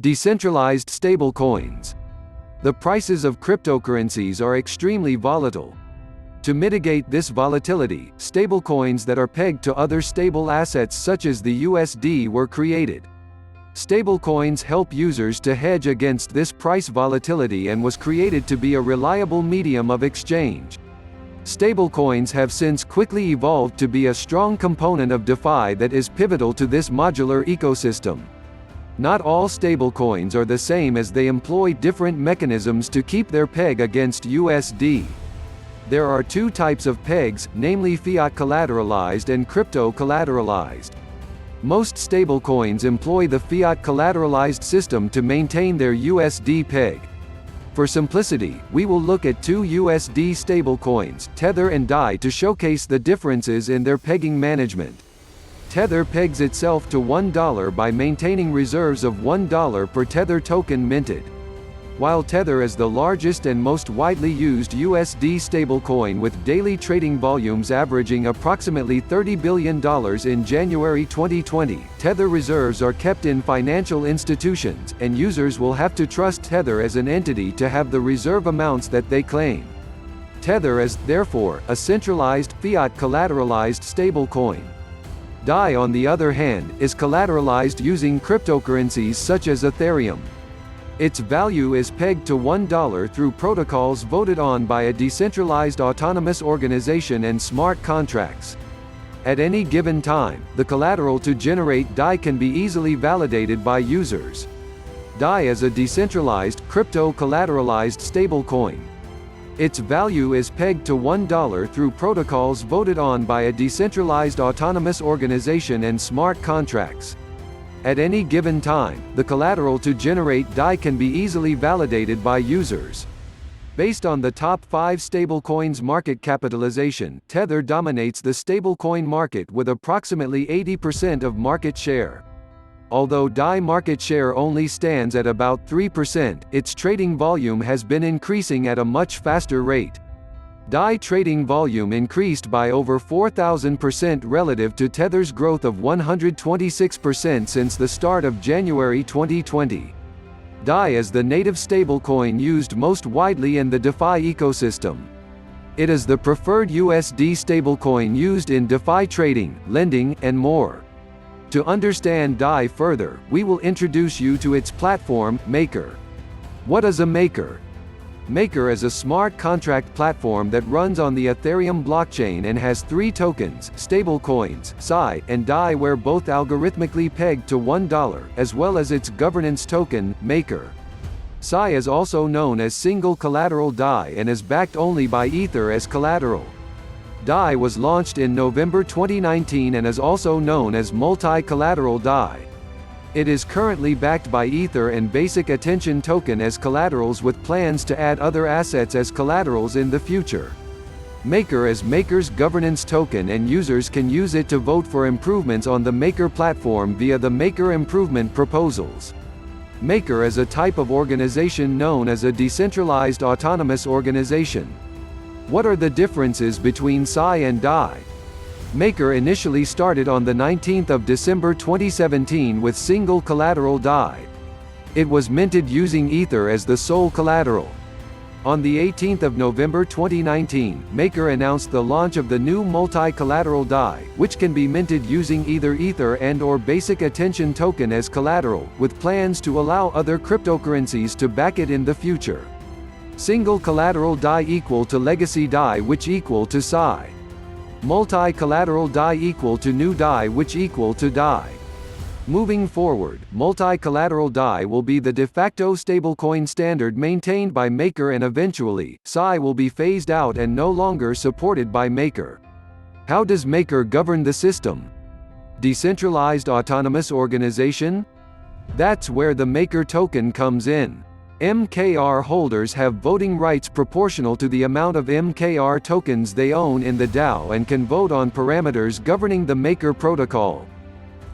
Decentralized stablecoins. The prices of cryptocurrencies are extremely volatile. To mitigate this volatility, stablecoins that are pegged to other stable assets such as the USD were created. Stablecoins help users to hedge against this price volatility and was created to be a reliable medium of exchange. Stablecoins have since quickly evolved to be a strong component of DeFi that is pivotal to this modular ecosystem. Not all stablecoins are the same, as they employ different mechanisms to keep their peg against USD. There are two types of pegs, namely fiat collateralized and crypto collateralized. Most stablecoins employ the fiat collateralized system to maintain their USD peg. For simplicity, we will look at two USD stablecoins, Tether and Dai, to showcase the differences in their pegging management. Tether pegs itself to $1 by maintaining reserves of $1 per Tether token minted. While Tether is the largest and most widely used USD stablecoin with daily trading volumes averaging approximately $30 billion in January 2020, Tether reserves are kept in financial institutions, and users will have to trust Tether as an entity to have the reserve amounts that they claim. Tether is, therefore, a centralized, fiat collateralized stablecoin. Dai, on the other hand, is collateralized using cryptocurrencies such as Ethereum. Its value is pegged to $1 through protocols voted on by a decentralized autonomous organization and smart contracts. At any given time, the collateral to generate Dai can be easily validated by users. Dai is a decentralized, crypto-collateralized stablecoin. Its value is pegged to $1 through protocols voted on by a decentralized autonomous organization and smart contracts. At any given time, the collateral to generate Dai can be easily validated by users. Based on the top 5 stablecoins market capitalization, Tether dominates the stablecoin market with approximately 80% of market share. Although Dai market share only stands at about 3%, its trading volume has been increasing at a much faster rate. Dai trading volume increased by over 4,000% relative to Tether's growth of 126% since the start of January 2020. Dai is the native stablecoin used most widely in the DeFi ecosystem. It is the preferred USD stablecoin used in DeFi trading, lending, and more. To understand Dai further, we will introduce you to its platform, Maker. What is a Maker? Maker is a smart contract platform that runs on the Ethereum blockchain and has 3 tokens, stablecoins, Sai and Dai, where both algorithmically pegged to $1, as well as its governance token, Maker. Sai is also known as Single Collateral Dai and is backed only by Ether as collateral. Dai was launched in November 2019 and is also known as Multi-Collateral Dai. It is currently backed by Ether and Basic Attention Token as collaterals, with plans to add other assets as collaterals in the future. Maker is Maker's governance token, and users can use it to vote for improvements on the Maker platform via the Maker Improvement Proposals. Maker is a type of organization known as a decentralized autonomous organization. What are the differences between Sai and Dai? Maker initially started on the 19th of December 2017 with Single Collateral Dai. It was minted using Ether as the sole collateral. On the 18th of November 2019, Maker announced the launch of the new Multi-Collateral Dai, which can be minted using either Ether and/or Basic Attention Token as collateral, with plans to allow other cryptocurrencies to back it in the future. Single Collateral Dai equal to Legacy Dai, which equal to Sai. Multi-Collateral Dai equal to New Dai, which equal to Dai. Moving forward, Multi-Collateral Dai will be the de facto stablecoin standard maintained by Maker, and eventually, Sai will be phased out and no longer supported by Maker. How does Maker govern the system? Decentralized autonomous organization? That's where the Maker token comes in. MKR holders have voting rights proportional to the amount of MKR tokens they own in the DAO and can vote on parameters governing the Maker protocol.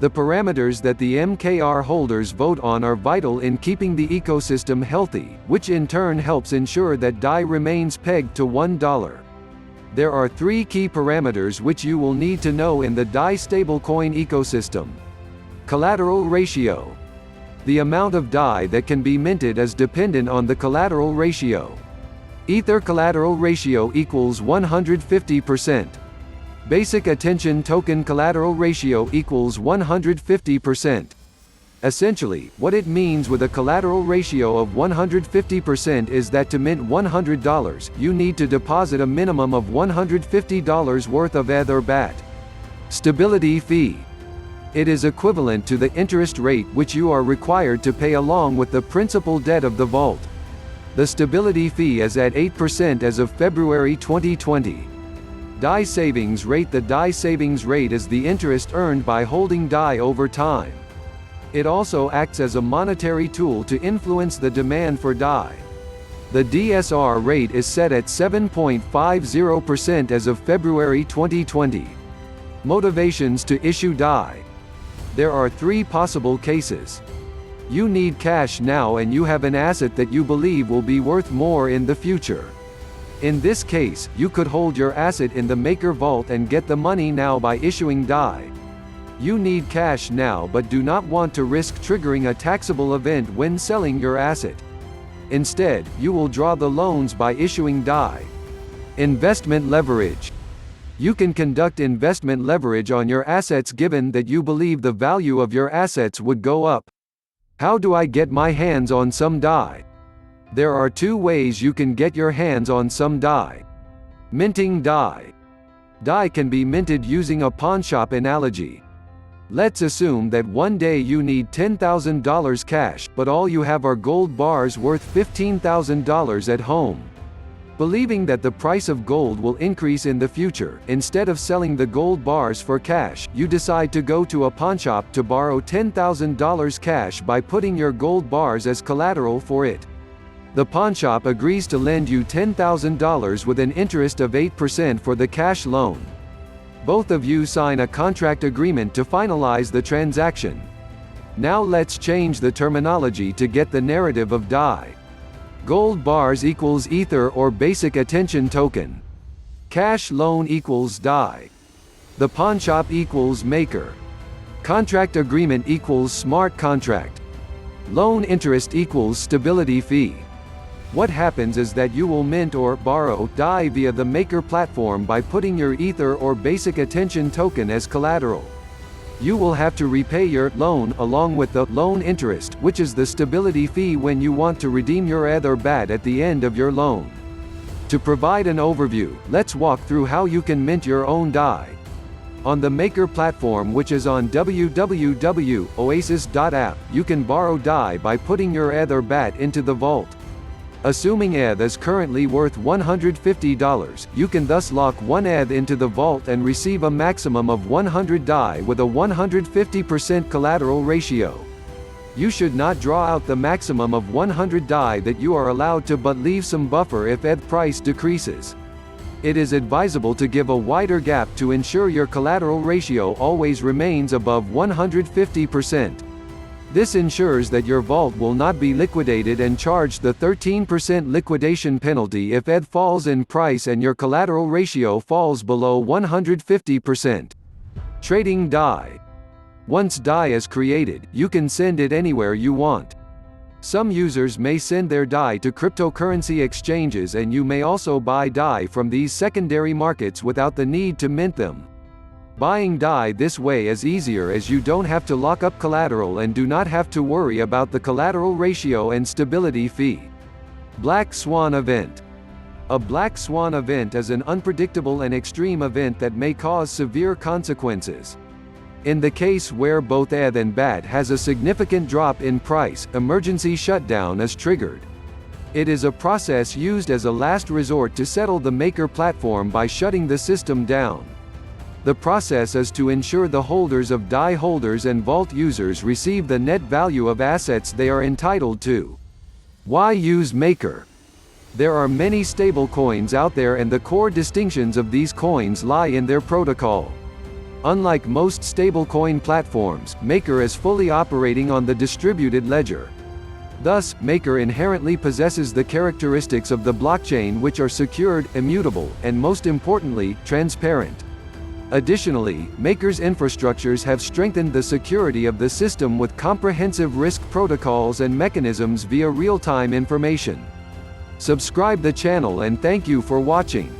The parameters that the MKR holders vote on are vital in keeping the ecosystem healthy, which in turn helps ensure that Dai remains pegged to $1. There are 3 key parameters which you will need to know in the Dai stablecoin ecosystem. Collateral ratio. The amount of Dai that can be minted is dependent on the collateral ratio. Ether collateral ratio equals 150%. Basic attention token collateral ratio equals 150%. Essentially, what it means with a collateral ratio of 150% is that to mint $100, you need to deposit a minimum of $150 worth of ETH or BAT. Stability fee. It is equivalent to the interest rate which you are required to pay along with the principal debt of the vault. The stability fee is at 8% as of February 2020. Dai Savings Rate. The Dai Savings Rate is the interest earned by holding Dai over time. It also acts as a monetary tool to influence the demand for Dai. The DSR rate is set at 7.50% as of February 2020. Motivations to issue Dai. There are 3 possible cases. You need cash now and you have an asset that you believe will be worth more in the future. In this case, you could hold your asset in the Maker Vault and get the money now by issuing Dai. You need cash now but do not want to risk triggering a taxable event when selling your asset. Instead, you will draw the loans by issuing Dai. Investment leverage. You can conduct investment leverage on your assets given that you believe the value of your assets would go up. How do I get my hands on some Dai? There are 2 ways you can get your hands on some Dai. Minting Dai. Dai can be minted using a pawnshop analogy. Let's assume that one day you need $10,000 cash, but all you have are gold bars worth $15,000 at home. Believing that the price of gold will increase in the future, instead of selling the gold bars for cash, you decide to go to a pawnshop to borrow $10,000 cash by putting your gold bars as collateral for it. The pawnshop agrees to lend you $10,000 with an interest of 8% for the cash loan. Both of you sign a contract agreement to finalize the transaction. Now let's change the terminology to get the narrative of Dai. Gold bars equals Ether or basic attention token. Cash loan equals Dai. The pawnshop equals Maker. Contract agreement equals smart contract. Loan interest equals stability fee. What happens is that you will mint or borrow Dai via the Maker platform by putting your Ether or basic attention token as collateral. You will have to repay your loan along with the loan interest, which is the stability fee when you want to redeem your ETH or BAT at the end of your loan. To provide an overview, let's walk through how you can mint your own Dai. On the Maker platform, which is on www.oasis.app, you can borrow Dai by putting your ETH or BAT into the vault. Assuming ETH is currently worth $150, you can thus lock 1 ETH into the vault and receive a maximum of 100 Dai with a 150% collateral ratio. You should not draw out the maximum of 100 Dai that you are allowed to, but leave some buffer if ETH price decreases. It is advisable to give a wider gap to ensure your collateral ratio always remains above 150%. This ensures that your vault will not be liquidated and charged the 13% liquidation penalty if ETH falls in price and your collateral ratio falls below 150%. Trading Dai. Once Dai is created, you can send it anywhere you want. Some users may send their Dai to cryptocurrency exchanges, and you may also buy Dai from these secondary markets without the need to mint them. Buying Dai this way is easier as you don't have to lock up collateral and do not have to worry about the collateral ratio and stability fee. Black Swan Event. A Black Swan event is an unpredictable and extreme event that may cause severe consequences. In the case where both ETH and BAT has a significant drop in price, emergency shutdown is triggered. It is a process used as a last resort to settle the Maker platform by shutting the system down. The process is to ensure the holders of Dai holders and vault users receive the net value of assets they are entitled to. Why use Maker? There are many stablecoins out there, and the core distinctions of these coins lie in their protocol. Unlike most stablecoin platforms, Maker is fully operating on the distributed ledger. Thus, Maker inherently possesses the characteristics of the blockchain, which are secured, immutable, and most importantly, transparent. Additionally, Maker's infrastructures have strengthened the security of the system with comprehensive risk protocols and mechanisms via real-time information. Subscribe the channel and thank you for watching.